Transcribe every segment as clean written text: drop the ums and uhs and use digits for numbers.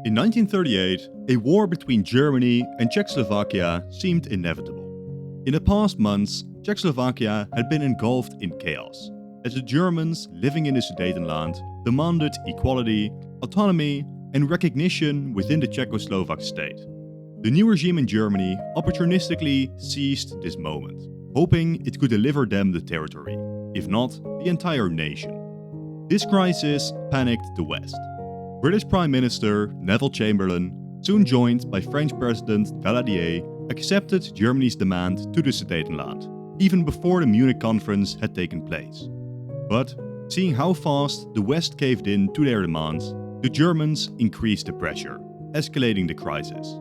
In 1938, a war between Germany and Czechoslovakia seemed inevitable. In the past months, Czechoslovakia had been engulfed in chaos, as the Germans living in the Sudetenland demanded equality, autonomy, and recognition within the Czechoslovak state. The new regime in Germany opportunistically seized this moment, hoping it could deliver them the territory, if not the entire nation. This crisis panicked the West. British Prime Minister Neville Chamberlain, soon joined by French President Daladier, accepted Germany's demand to the Sudetenland, even before the Munich conference had taken place. But, seeing how fast the West caved in to their demands, the Germans increased the pressure, escalating the crisis.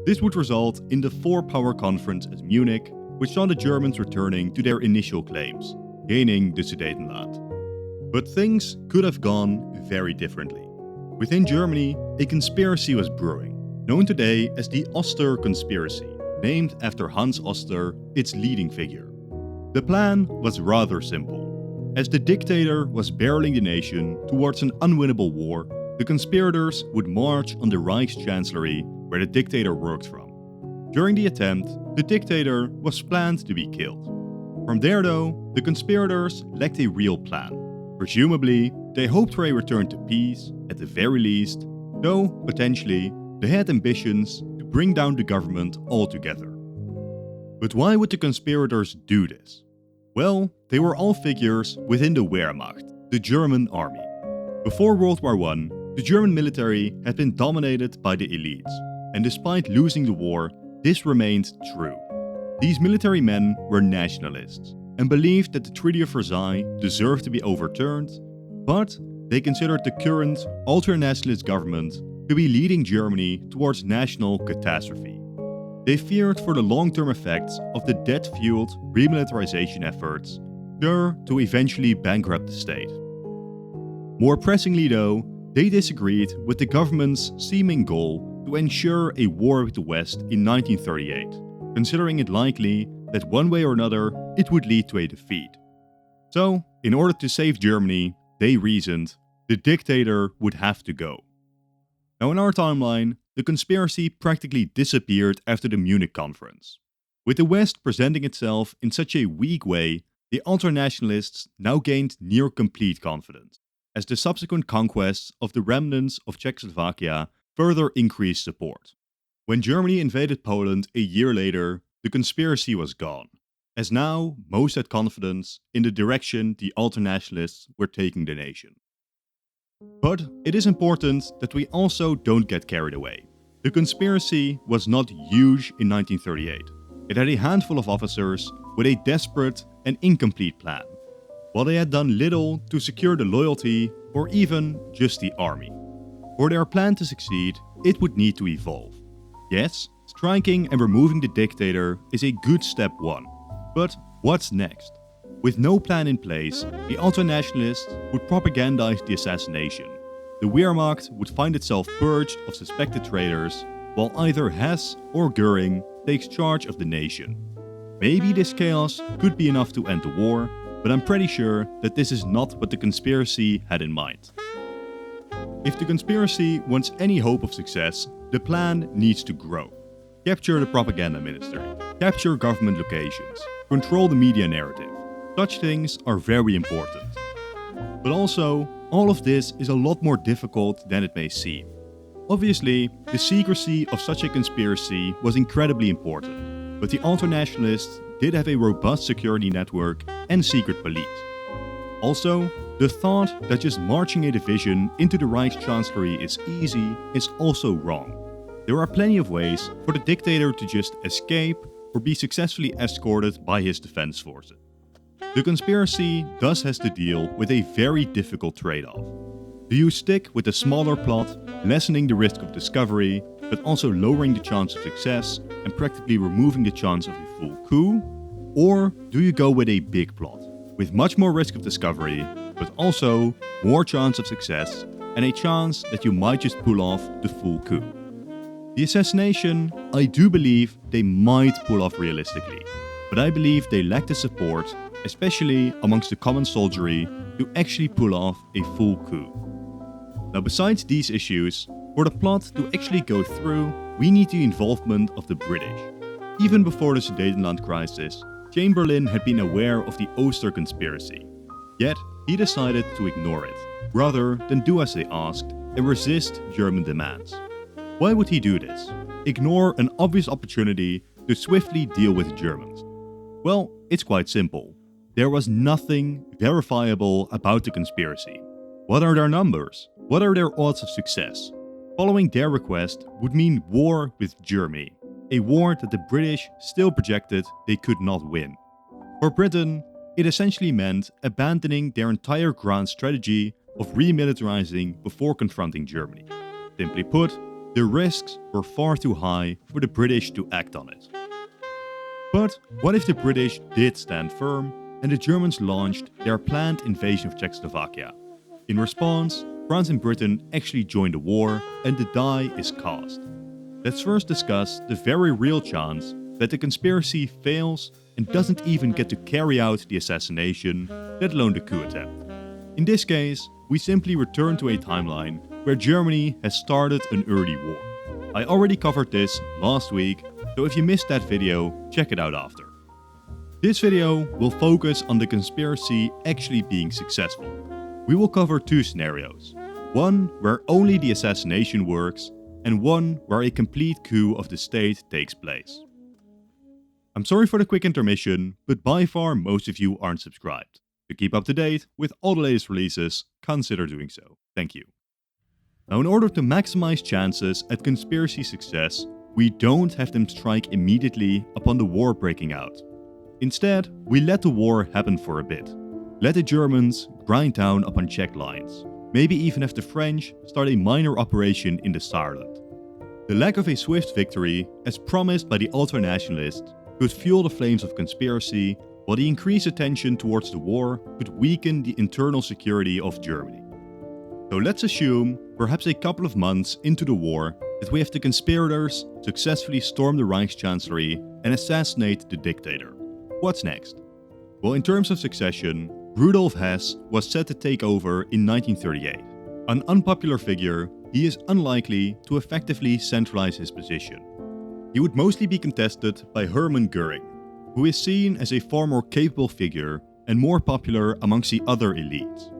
This would result in the Four-Power Conference at Munich, which saw the Germans returning to their initial claims, gaining the Sudetenland. But things could have gone very differently. Within Germany, a conspiracy was brewing, known today as the Oster Conspiracy, named after Hans Oster, its leading figure. The plan was rather simple. As the dictator was barreling the nation towards an unwinnable war, the conspirators would march on the Reichschancellery, where the dictator worked from. During the attempt, the dictator was planned to be killed. From there though, the conspirators lacked a real plan. Presumably, they hoped for a return to peace, at the very least, though, potentially, they had ambitions to bring down the government altogether. But why would the conspirators do this? Well, they were all figures within the Wehrmacht, the German army. Before World War I, the German military had been dominated by the elites, and despite losing the war, this remained true. These military men were nationalists, and believed that the Treaty of Versailles deserved to be overturned, but they considered the current ultra-nationalist government to be leading Germany towards national catastrophe. They feared for the long-term effects of the debt-fueled remilitarization efforts, sure to eventually bankrupt the state. More pressingly though, they disagreed with the government's seeming goal to ensure a war with the West in 1938, considering it likely that one way or another it would lead to a defeat. So, in order to save Germany, they reasoned the dictator would have to go. Now in our timeline, the conspiracy practically disappeared after the Munich conference. With the West presenting itself in such a weak way, the ultranationalists now gained near complete confidence, as the subsequent conquests of the remnants of Czechoslovakia further increased support. When Germany invaded Poland a year later, the conspiracy was gone, as now most had confidence in the direction the ultranationalists were taking the nation. But it is important that we also don't get carried away. The conspiracy was not huge in 1938. It had a handful of officers with a desperate and incomplete plan, while they had done little to secure the loyalty or even just the army. For their plan to succeed, it would need to evolve. Yes, striking and removing the dictator is a good step one, but what's next? With no plan in place, the ultranationalists would propagandize the assassination. The Wehrmacht would find itself purged of suspected traitors, while either Hess or Göring takes charge of the nation. Maybe this chaos could be enough to end the war, but I'm pretty sure that this is not what the conspiracy had in mind. If the conspiracy wants any hope of success, the plan needs to grow. Capture the propaganda ministry, capture government locations, control the media narrative. Such things are very important. But also, all of this is a lot more difficult than it may seem. Obviously, the secrecy of such a conspiracy was incredibly important, but the ultranationalists did have a robust security network and secret police. Also, the thought that just marching a division into the Reichschancellery is easy is also wrong. There are plenty of ways for the dictator to just escape or be successfully escorted by his defense forces. The conspiracy thus has to deal with a very difficult trade-off. Do you stick with the smaller plot, lessening the risk of discovery, but also lowering the chance of success and practically removing the chance of a full coup? Or do you go with a big plot, with much more risk of discovery, but also more chance of success and a chance that you might just pull off the full coup? The assassination, I do believe they might pull off realistically, but I believe they lack the support, especially amongst the common soldiery, to actually pull off a full coup. Now besides these issues, For the plot to actually go through, we need the involvement of the British. Even before the Sudetenland crisis, Chamberlain had been aware of the Oster conspiracy. Yet, he decided to ignore it, rather than do as they asked and resist German demands. Why would he do this? Ignore an obvious opportunity to swiftly deal with the Germans? Well, it's quite simple. There was nothing verifiable about the conspiracy. What are their numbers? What are their odds of success? Following their request would mean war with Germany, a war that the British still projected they could not win. For Britain, it essentially meant abandoning their entire grand strategy of remilitarizing before confronting Germany. Simply put, the risks were far too high for the British to act on it. But what if the British did stand firm and the Germans launched their planned invasion of Czechoslovakia? In response, France and Britain actually joined the war and the die is cast. Let's first discuss the very real chance that the conspiracy fails and doesn't even get to carry out the assassination, let alone the coup attempt. In this case, we simply return to a timeline where Germany has started an early war. I already covered this last week, so if you missed that video, check it out after. This video will focus on the conspiracy actually being successful. We will cover two scenarios. One where only the assassination works, and one where a complete coup of the state takes place. I'm sorry for the quick intermission, but by far most of you aren't subscribed. To keep up to date with all the latest releases, consider doing so. Thank you. Now, in order to maximize chances at conspiracy success, we don't have them strike immediately upon the war breaking out. Instead, we let the war happen for a bit. Let the Germans grind down upon Czech lines. Maybe even have the French start a minor operation in the Saarland. The lack of a swift victory, as promised by the ultranationalists, could fuel the flames of conspiracy, while the increased attention towards the war could weaken the internal security of Germany. So let's assume, perhaps a couple of months into the war, that we have the conspirators successfully storm the Reichschancellery and assassinate the dictator. What's next? Well, in terms of succession, Rudolf Hess was set to take over in 1938. An unpopular figure, he is unlikely to effectively centralize his position. He would mostly be contested by Hermann Göring, who is seen as a far more capable figure and more popular amongst the other elites.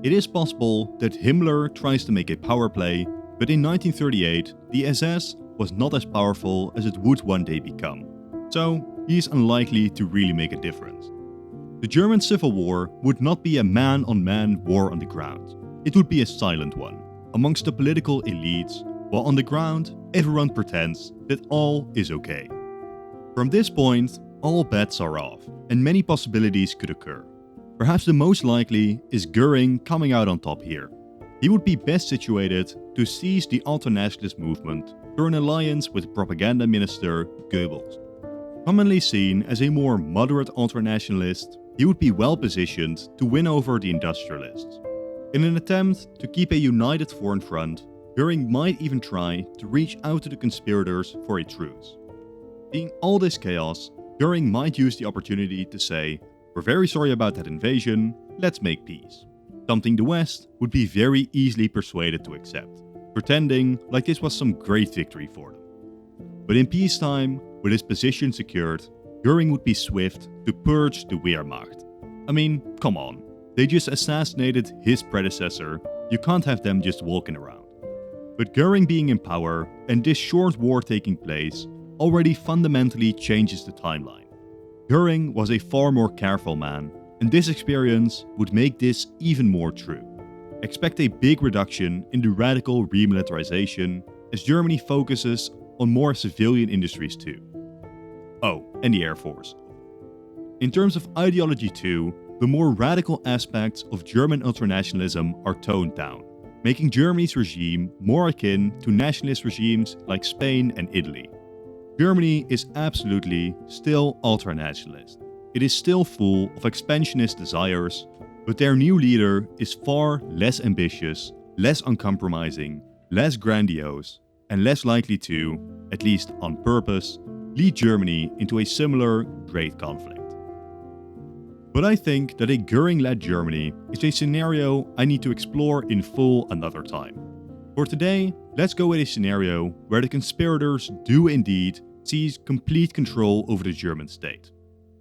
It is possible that Himmler tries to make a power play, but in 1938 the SS was not as powerful as it would one day become, so he is unlikely to really make a difference. The German Civil War would not be a man-on-man war on the ground. It would be a silent one, amongst the political elites, while on the ground, everyone pretends that all is okay. From this point, all bets are off, and many possibilities could occur. Perhaps the most likely is Göring coming out on top here. He would be best situated to seize the ultranationalist movement through an alliance with propaganda minister Goebbels. Commonly seen as a more moderate ultranationalist, he would be well positioned to win over the industrialists. In an attempt to keep a united foreign front, Göring might even try to reach out to the conspirators for a truce. Seeing all this chaos, Göring might use the opportunity to say, "We're very sorry about that invasion, let's make peace." Something the West would be very easily persuaded to accept, pretending like this was some great victory for them. But in peacetime, with his position secured, Göring would be swift to purge the Wehrmacht. I mean, come on, they just assassinated his predecessor, you can't have them just walking around. But Göring being in power and this short war taking place already fundamentally changes the timeline. Göring was a far more careful man, and this experience would make this even more true. Expect a big reduction in the radical remilitarization as Germany focuses on more civilian industries too. Oh, and the Air Force. In terms of ideology too, the more radical aspects of German ultranationalism are toned down, making Germany's regime more akin to nationalist regimes like Spain and Italy. Germany is absolutely still ultranationalist. It is still full of expansionist desires, but their new leader is far less ambitious, less uncompromising, less grandiose, and less likely to, at least on purpose, lead Germany into a similar great conflict. But I think that a Göring-led Germany is a scenario I need to explore in full another time. For today, let's go with a scenario where the conspirators do indeed seize complete control over the German state.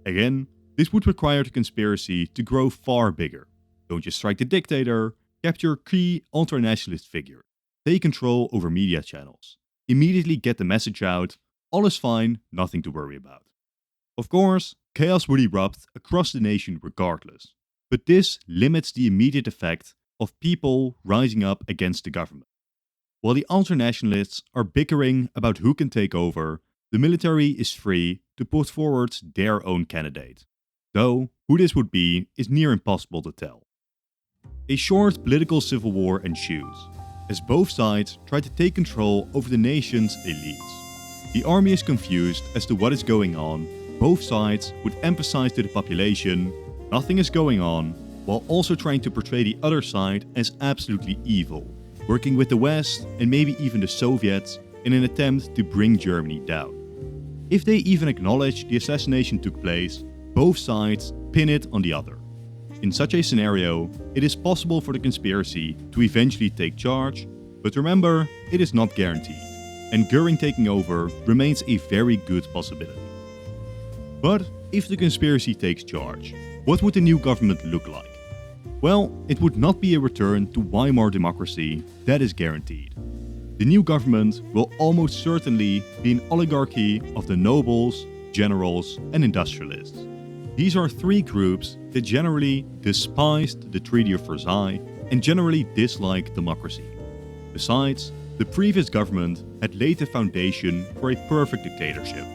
Again, this would require the conspiracy to grow far bigger. Don't just strike the dictator, capture key ultranationalist figures, take control over media channels, immediately get the message out, all is fine, nothing to worry about. Of course, chaos would erupt across the nation regardless, but this limits the immediate effect of people rising up against the government. While the ultranationalists are bickering about who can take over, the military is free to put forward their own candidate. Though, who this would be is near impossible to tell. A short political civil war ensues, as both sides try to take control over the nation's elites. The army is confused as to what is going on. Both sides would emphasize to the population, nothing is going on, while also trying to portray the other side as absolutely evil, working with the West and maybe even the Soviets in an attempt to bring Germany down. If they even acknowledge the assassination took place, both sides pin it on the other. In such a scenario, it is possible for the conspiracy to eventually take charge, but remember, it is not guaranteed, and Göring taking over remains a very good possibility. But if the conspiracy takes charge, what would the new government look like? Well, it would not be a return to Weimar democracy, that is guaranteed. The new government will almost certainly be an oligarchy of the nobles, generals, and industrialists. These are three groups that generally despised the Treaty of Versailles and generally dislike democracy. Besides, the previous government had laid the foundation for a perfect dictatorship.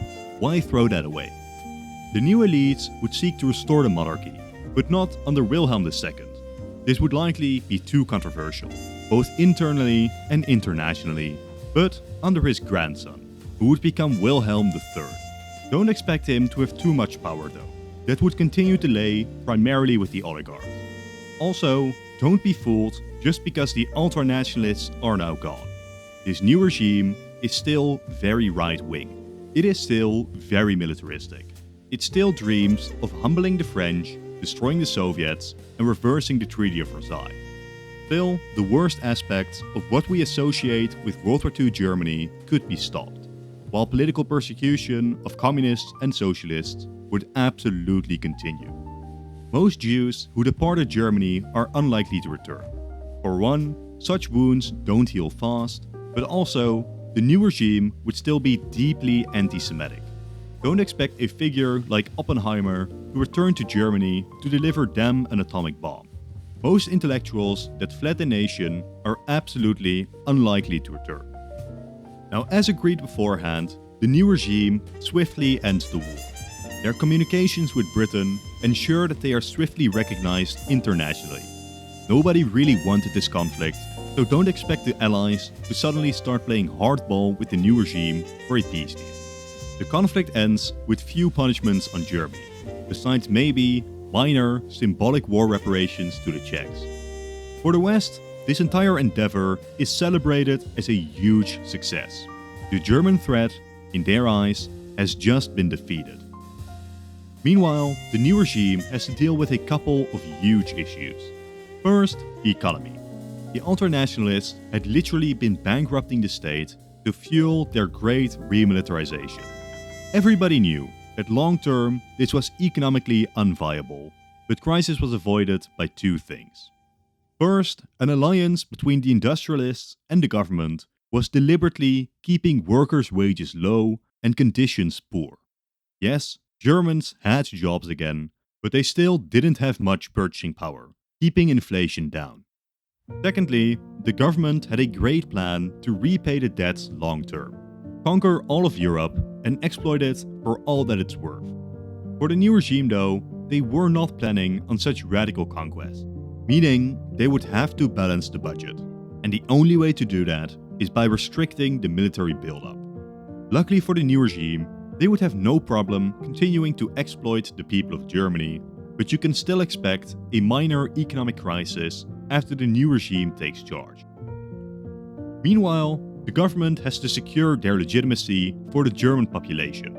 Why throw that away? The new elites would seek to restore the monarchy, but not under Wilhelm II. This would likely be too controversial, both internally and internationally, but under his grandson, who would become Wilhelm III. Don't expect him to have too much power though. That would continue to lay primarily with the oligarchs. Also, don't be fooled just because the ultranationalists are now gone. This new regime is still very right-wing. It is still very militaristic. It still dreams of humbling the French, destroying the Soviets, and reversing the Treaty of Versailles. Still, the worst aspects of what we associate with World War II Germany could be stopped, while political persecution of communists and socialists would absolutely continue. Most Jews who departed Germany are unlikely to return. For one, such wounds don't heal fast, but also, the new regime would still be deeply anti-Semitic. Don't expect a figure like Oppenheimer to return to Germany to deliver them an atomic bomb. Most intellectuals that fled the nation are absolutely unlikely to return. Now, as agreed beforehand, the new regime swiftly ends the war. Their communications with Britain ensure that they are swiftly recognized internationally. Nobody really wanted this conflict, so don't expect the Allies to suddenly start playing hardball with the new regime for a peace deal. The conflict ends with few punishments on Germany, besides maybe minor, symbolic war reparations to the Czechs. For the West, this entire endeavor is celebrated as a huge success. The German threat, in their eyes, has just been defeated. Meanwhile, the new regime has to deal with a couple of huge issues. First, the economy. The ultranationalists had literally been bankrupting the state to fuel their great remilitarization. Everybody knew that long-term this was economically unviable, but crisis was avoided by two things. First, an alliance between the industrialists and the government was deliberately keeping workers' wages low and conditions poor. Yes, Germans had jobs again, but they still didn't have much purchasing power, keeping inflation down. Secondly, the government had a great plan to repay the debts long-term, conquer all of Europe, and exploit it for all that it's worth. For the new regime though, they were not planning on such radical conquest, meaning they would have to balance the budget. And the only way to do that is by restricting the military buildup. Luckily for the new regime, they would have no problem continuing to exploit the people of Germany, but you can still expect a minor economic crisis after the new regime takes charge. Meanwhile, the government has to secure their legitimacy for the German population.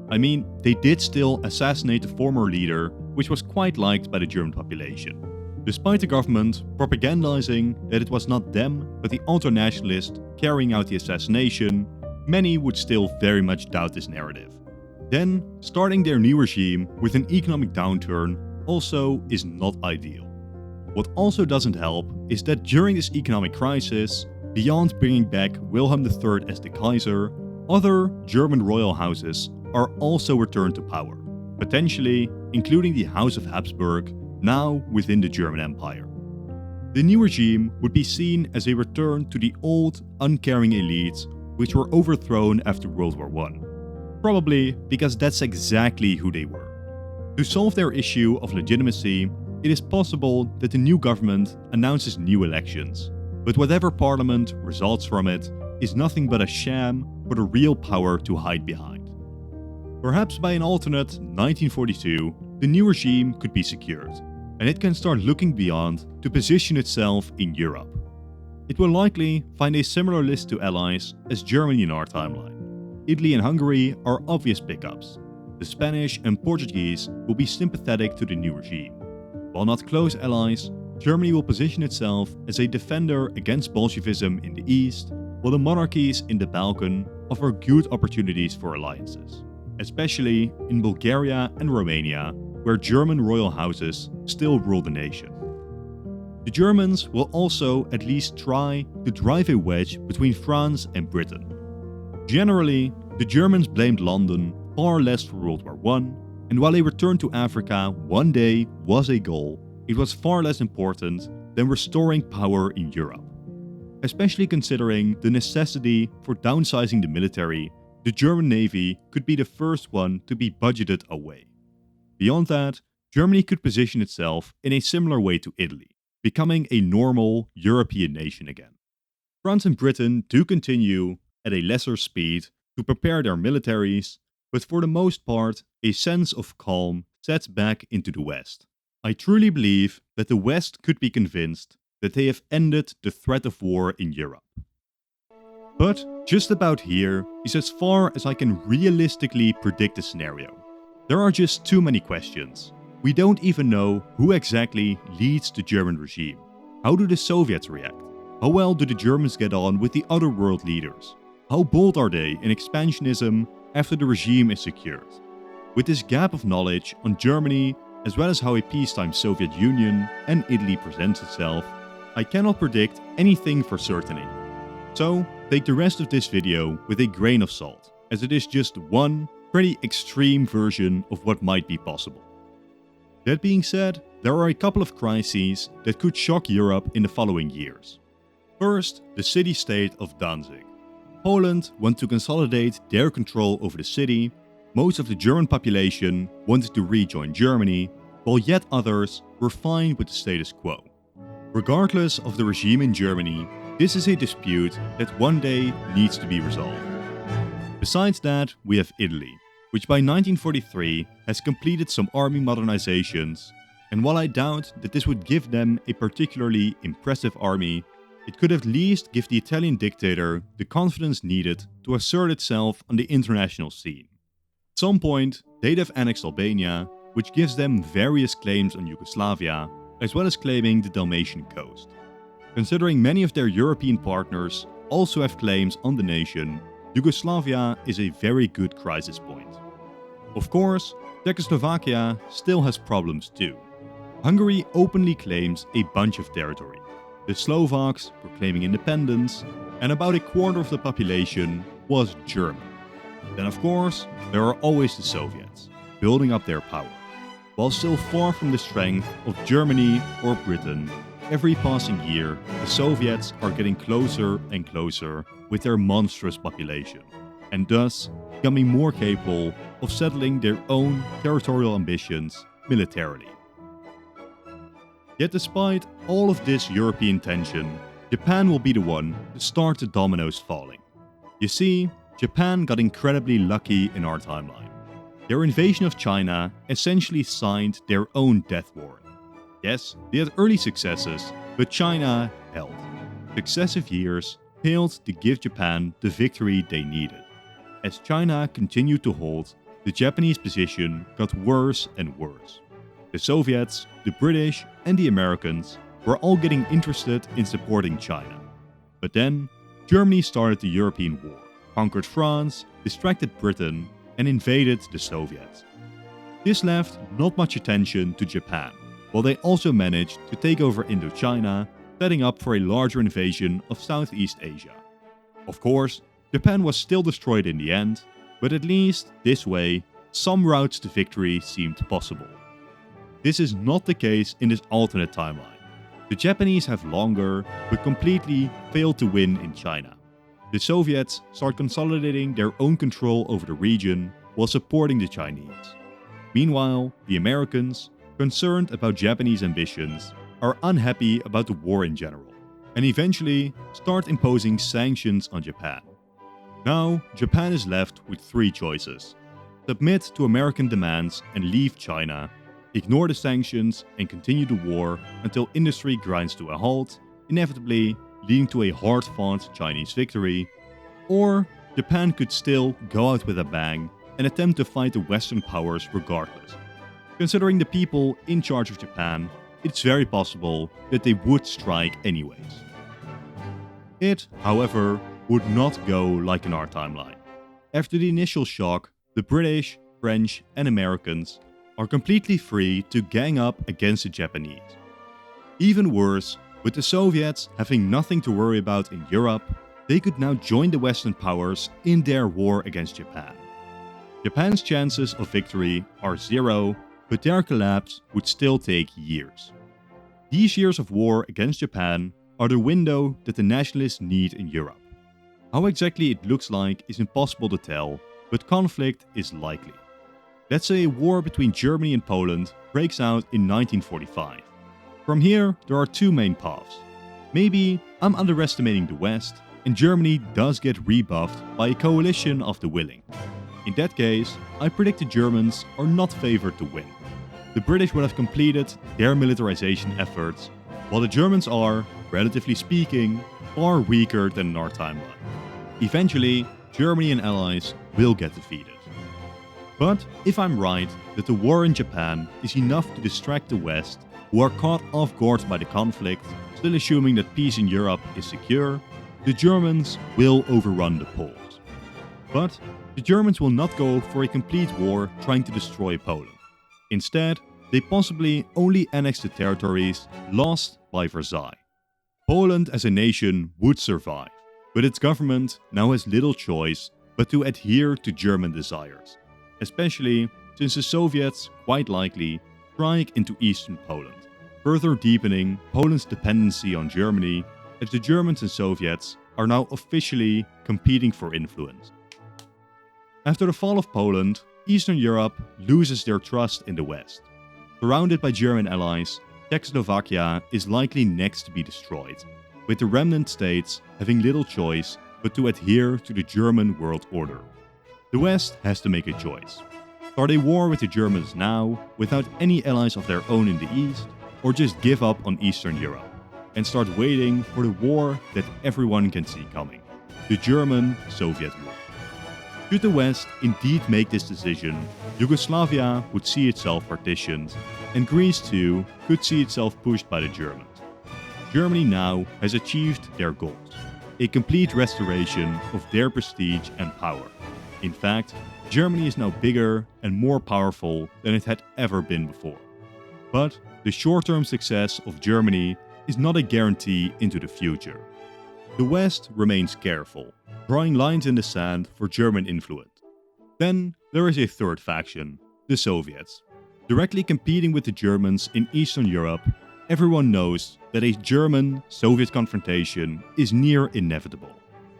I mean, they did still assassinate the former leader, which was quite liked by the German population. Despite the government propagandizing that it was not them but the ultra-nationalists carrying out the assassination, many would still very much doubt this narrative. Then, starting their new regime with an economic downturn also is not ideal. What also doesn't help is that during this economic crisis, beyond bringing back Wilhelm III as the Kaiser, other German royal houses are also returned to power, potentially including the House of Habsburg, now within the German Empire. The new regime would be seen as a return to the old, uncaring elites which were overthrown after World War I. Probably because that's exactly who they were. To solve their issue of legitimacy, it is possible that the new government announces new elections, but whatever parliament results from it is nothing but a sham for the real power to hide behind. Perhaps by an alternate 1942, the new regime could be secured, and it can start looking beyond to position itself in Europe. It will likely find a similar list to allies as Germany in our timeline. Italy and Hungary are obvious pickups. The Spanish and Portuguese will be sympathetic to the new regime. While not close allies, Germany will position itself as a defender against Bolshevism in the east, while the monarchies in the Balkan offer good opportunities for alliances, especially in Bulgaria and Romania, where German royal houses still rule the nation. The Germans will also at least try to drive a wedge between France and Britain. Generally, the Germans blamed London far less for World War I, and while a return to Africa one day was a goal, it was far less important than restoring power in Europe. Especially considering the necessity for downsizing the military, the German Navy could be the first one to be budgeted away. Beyond that, Germany could position itself in a similar way to Italy, becoming a normal European nation again. France and Britain do continue at a lesser speed to prepare their militaries, but for the most part, a sense of calm sets back into the West. I truly believe that the West could be convinced that they have ended the threat of war in Europe. But just about here is as far as I can realistically predict the scenario. There are just too many questions. We don't even know who exactly leads the German regime. How do the Soviets react? How well do the Germans get on with the other world leaders? How bold are they in expansionism after the regime is secured? With this gap of knowledge on Germany, as well as how a peacetime Soviet Union and Italy presents itself, I cannot predict anything for certainty. So, take the rest of this video with a grain of salt, as it is just one pretty extreme version of what might be possible. That being said, there are a couple of crises that could shock Europe in the following years. First, the city-state of Danzig. Poland wanted to consolidate their control over the city, most of the German population wanted to rejoin Germany, while yet others were fine with the status quo. Regardless of the regime in Germany, this is a dispute that one day needs to be resolved. Besides that, we have Italy, which by 1943 has completed some army modernizations, and while I doubt that this would give them a particularly impressive army, it could at least give the Italian dictator the confidence needed to assert itself on the international scene. At some point, they'd have annexed Albania, which gives them various claims on Yugoslavia, as well as claiming the Dalmatian coast. Considering many of their European partners also have claims on the nation, Yugoslavia is a very good crisis point. Of course, Czechoslovakia still has problems too. Hungary openly claims a bunch of territory. The Slovaks were claiming independence, and about a quarter of the population was German. Then of course, there are always the Soviets, building up their power. While still far from the strength of Germany or Britain, every passing year, the Soviets are getting closer and closer with their monstrous population, and thus becoming more capable of settling their own territorial ambitions militarily. Yet despite all of this European tension, Japan will be the one to start the dominoes falling. You see, Japan got incredibly lucky in our timeline. Their invasion of China essentially signed their own death warrant. Yes, they had early successes, but China held. Successive years failed to give Japan the victory they needed. As China continued to hold, the Japanese position got worse and worse. The Soviets, the British and the Americans were all getting interested in supporting China. But then, Germany started the European War, conquered France, distracted Britain and invaded the Soviets. This left not much attention to Japan, while they also managed to take over Indochina, setting up for a larger invasion of Southeast Asia. Of course, Japan was still destroyed in the end, but at least this way, some routes to victory seemed possible. This is not the case in this alternate timeline. The Japanese have longer, but completely failed to win in China. The Soviets start consolidating their own control over the region while supporting the Chinese. Meanwhile, the Americans, concerned about Japanese ambitions, are unhappy about the war in general, and eventually start imposing sanctions on Japan. Now, Japan is left with three choices: submit to American demands and leave China, ignore the sanctions and continue the war until industry grinds to a halt, inevitably leading to a hard-fought Chinese victory, or Japan could still go out with a bang and attempt to fight the Western powers regardless. Considering the people in charge of Japan, it's very possible that they would strike anyways. It, however, would not go like in our timeline. After the initial shock, the British, French and Americans are completely free to gang up against the Japanese. Even worse, with the Soviets having nothing to worry about in Europe, they could now join the Western powers in their war against Japan. Japan's chances of victory are zero, but their collapse would still take years. These years of war against Japan are the window that the nationalists need in Europe. How exactly it looks like is impossible to tell, but conflict is likely. Let's say a war between Germany and Poland breaks out in 1945. From here, there are two main paths. Maybe I'm underestimating the West, and Germany does get rebuffed by a coalition of the willing. In that case, I predict the Germans are not favored to win. The British would have completed their militarization efforts, while the Germans are, relatively speaking, far weaker than in our timeline. Eventually, Germany and allies will get defeated. But if I'm right that the war in Japan is enough to distract the West, who are caught off guard by the conflict, still assuming that peace in Europe is secure, the Germans will overrun the Poles. But the Germans will not go for a complete war trying to destroy Poland. Instead, they possibly only annex the territories lost by Versailles. Poland as a nation would survive, but its government now has little choice but to adhere to German desires, especially since the Soviets quite likely strike into eastern Poland, further deepening Poland's dependency on Germany as the Germans and Soviets are now officially competing for influence. After the fall of Poland, Eastern Europe loses their trust in the West. Surrounded by German allies, Czechoslovakia is likely next to be destroyed, with the remnant states having little choice but to adhere to the German world order. The West has to make a choice. Start a war with the Germans now, without any allies of their own in the East, or just give up on Eastern Europe, and start waiting for the war that everyone can see coming, the German-Soviet War. Should the West indeed make this decision, Yugoslavia would see itself partitioned, and Greece too could see itself pushed by the Germans. Germany now has achieved their goals, a complete restoration of their prestige and power. In fact, Germany is now bigger and more powerful than it had ever been before. But the short-term success of Germany is not a guarantee into the future. The West remains careful, drawing lines in the sand for German influence. Then there is a third faction, the Soviets. Directly competing with the Germans in Eastern Europe, everyone knows that a German-Soviet confrontation is near inevitable.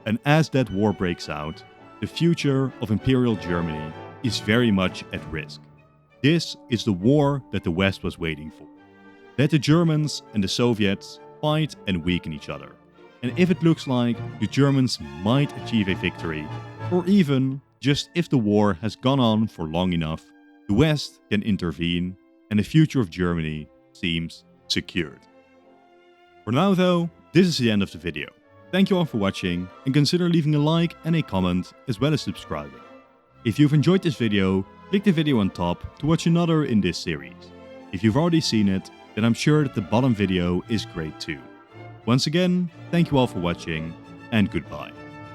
And as that war breaks out, the future of Imperial Germany is very much at risk. This is the war that the West was waiting for. Let the Germans and the Soviets fight and weaken each other. And if it looks like the Germans might achieve a victory, or even just if the war has gone on for long enough, the West can intervene and the future of Germany seems secured. For now though, this is the end of the video. Thank you all for watching and consider leaving a like and a comment as well as subscribing. If you've enjoyed this video, click the video on top to watch another in this series. If you've already seen it, then I'm sure that the bottom video is great too. Once again, thank you all for watching, and goodbye.